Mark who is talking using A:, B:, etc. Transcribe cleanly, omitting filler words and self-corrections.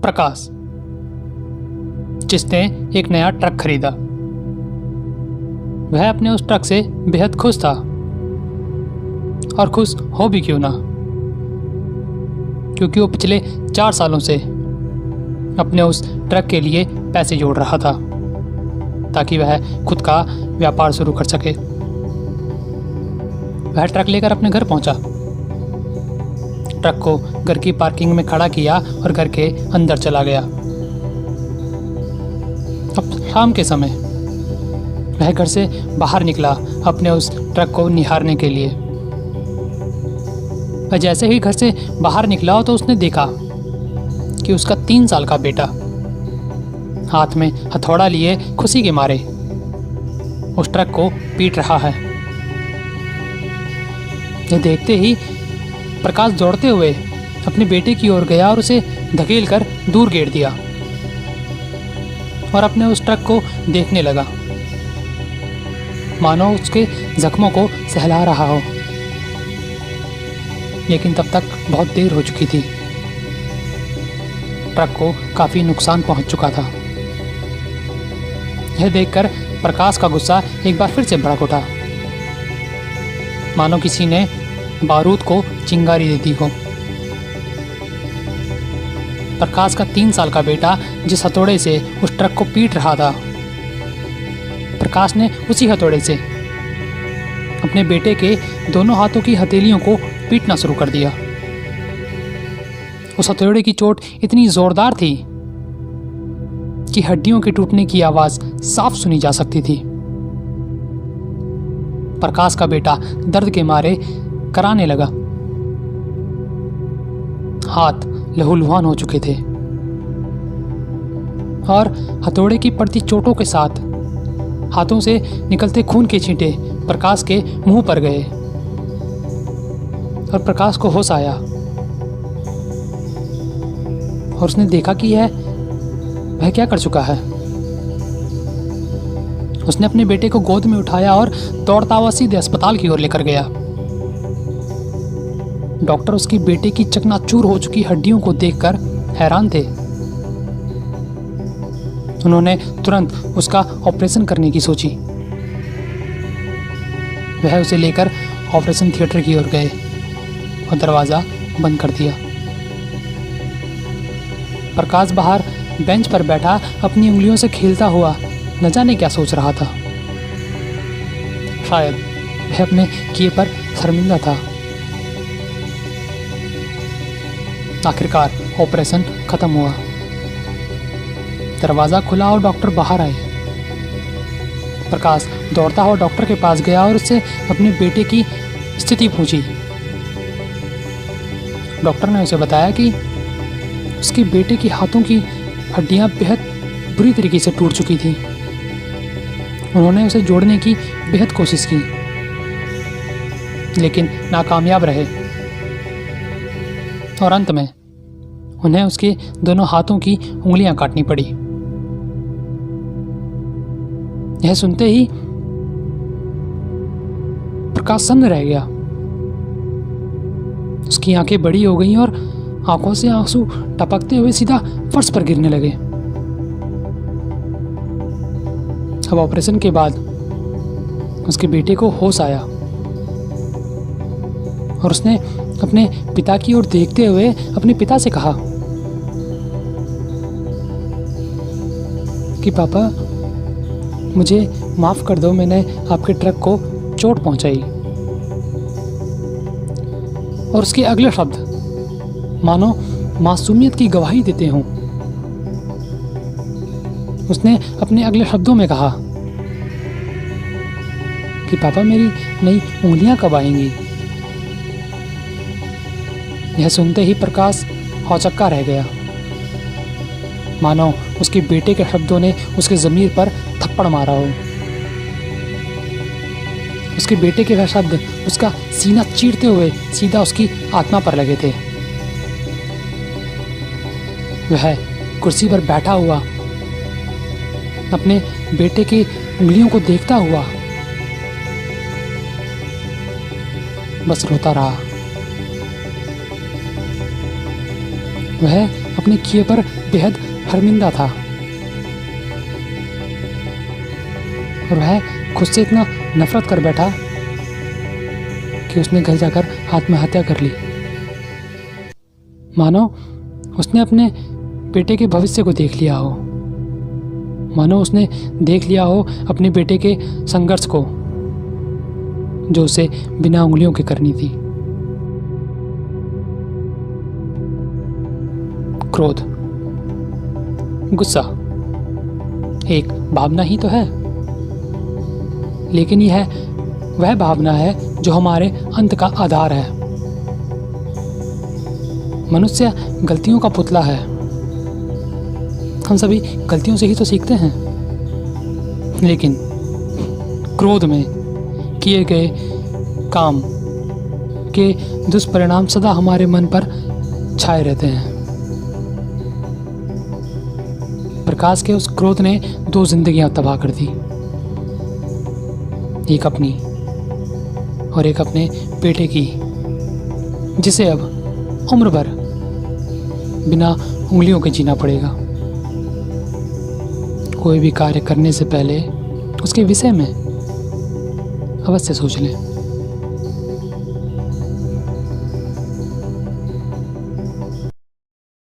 A: प्रकाश, जिसने एक नया ट्रक खरीदा। वह अपने उस ट्रक से बेहद खुश था, और खुश हो भी क्यों ना, क्योंकि वो पिछले 4 सालों से अपने उस ट्रक के लिए पैसे जोड़ रहा था ताकि वह खुद का व्यापार शुरू कर सके। वह ट्रक लेकर अपने घर पहुंचा, ट्रक को घर की पार्किंग में खड़ा किया और घर के अंदर चला गया। अब शाम के समय वह घर से बाहर निकला अपने उस ट्रक को निहारने के लिए। वह जैसे ही घर से बाहर निकला तो उसने देखा कि उसका 3 साल का बेटा हाथ में हथौड़ा लिए खुशी के मारे उस ट्रक को पीट रहा है। यह देखते ही प्रकाश दौड़ते हुए अपने बेटे की ओर गया और उसे धकेलकर दूर गिर दिया और अपने उस ट्रक को देखने लगा, मानो उसके जख्मों को सहला रहा हो। लेकिन तब तक बहुत देर हो चुकी थी। ट्रक को काफी नुकसान पहुंच चुका था। यह देखकर प्रकाश का गुस्सा एक बार फिर से भड़क उठा, मानो किसी ने बारूद को चिंगारी दे दी हो। प्रकाश का 3 साल का बेटा जिस हथौड़े से उस ट्रक को पीट रहा था, प्रकाश ने उसी हथौड़े से अपने बेटे के दोनों हाथों की हथेलियों को पीटना शुरू कर दिया। उस हथौड़े की चोट इतनी जोरदार थी कि हड्डियों के टूटने की आवाज साफ सुनी जा सकती थी। प्रकाश का बेटा दर्द के मारे कराने लगा। हाथ लहूलुहान हो चुके थे और हथौड़े की पड़ती चोटों के साथ हाथों से निकलते खून के छींटे प्रकाश के मुंह पर गए और प्रकाश को होश आया और उसने देखा कि वह क्या कर चुका है। उसने अपने बेटे को गोद में उठाया और दौड़ता हुआ सीधे अस्पताल की ओर लेकर गया। डॉक्टर उसकी बेटे की चकनाचूर हो चुकी हड्डियों को देखकर हैरान थे। उन्होंने तुरंत उसका ऑपरेशन करने की सोची। वह उसे लेकर ऑपरेशन थिएटर की ओर गए और दरवाजा बंद कर दिया। प्रकाश बाहर बेंच पर बैठा अपनी उंगलियों से खेलता हुआ न जाने क्या सोच रहा था। शायद वह अपने किए पर शर्मिंदा था। आखिरकार ऑपरेशन खत्म हुआ। दरवाजा खुला और डॉक्टर बाहर आए। प्रकाश दौड़ता हुआ डॉक्टर के पास गया और उससे अपने बेटे की स्थिति पूछी। डॉक्टर ने उसे बताया कि उसके बेटे के हाथों की हड्डियां बेहद बुरी तरीके से टूट चुकी थी। उन्होंने उसे जोड़ने की बेहद कोशिश की, लेकिन नाकामयाब रहे और अंत में उन्हें उसके दोनों हाथों की उंगलियां काटनी पड़ी। यह सुनते ही प्रकाश सन्न रह गया। उसकी आंखें बड़ी हो गईं और आंखों से आंसू टपकते हुए सीधा फर्श पर गिरने लगे। अब ऑपरेशन के बाद उसके बेटे को होश आया और उसने अपने पिता की ओर देखते हुए अपने पिता से कहा कि पापा, मुझे माफ कर दो, मैंने आपके ट्रक को चोट पहुंचाई। और उसके अगले शब्द मानो मासूमियत की गवाही देते हों। उसने अपने अगले शब्दों में कहा कि पापा, मेरी नई उंगलियां कब आएंगी। यह सुनते ही प्रकाश हौचक्का रह गया, मानो उसके बेटे के शब्दों ने उसके ज़मीर पर थप्पड़ मारा हो। उसके बेटे के वह शब्द उसका सीना चीरते हुए सीधा उसकी आत्मा पर लगे थे। वह कुर्सी पर बैठा हुआ अपने बेटे की उंगलियों को देखता हुआ बस रोता रहा। वह अपने किए पर बेहद शर्मिंदा था और वह खुद से इतना नफरत कर बैठा कि उसने घर जाकर आत्महत्या कर ली। मानो उसने अपने बेटे के भविष्य को देख लिया हो, मानो उसने देख लिया हो अपने बेटे के संघर्ष को जो उसे बिना उंगलियों के करनी थी। क्रोध, गुस्सा एक भावना ही तो है, लेकिन यह वह भावना है जो हमारे अंत का आधार है। मनुष्य गलतियों का पुतला है। हम सभी गलतियों से ही तो सीखते हैं, लेकिन क्रोध में किए गए काम के दुष्परिणाम सदा हमारे मन पर छाए रहते हैं। प्रकाश के उस क्रोध ने 2 जिंदगियां तबाह कर दी, एक अपनी और एक अपने बेटे की, जिसे अब उम्र भर बिना उंगलियों के जीना पड़ेगा। कोई भी कार्य करने से पहले उसके विषय में अवश्य सोच लें।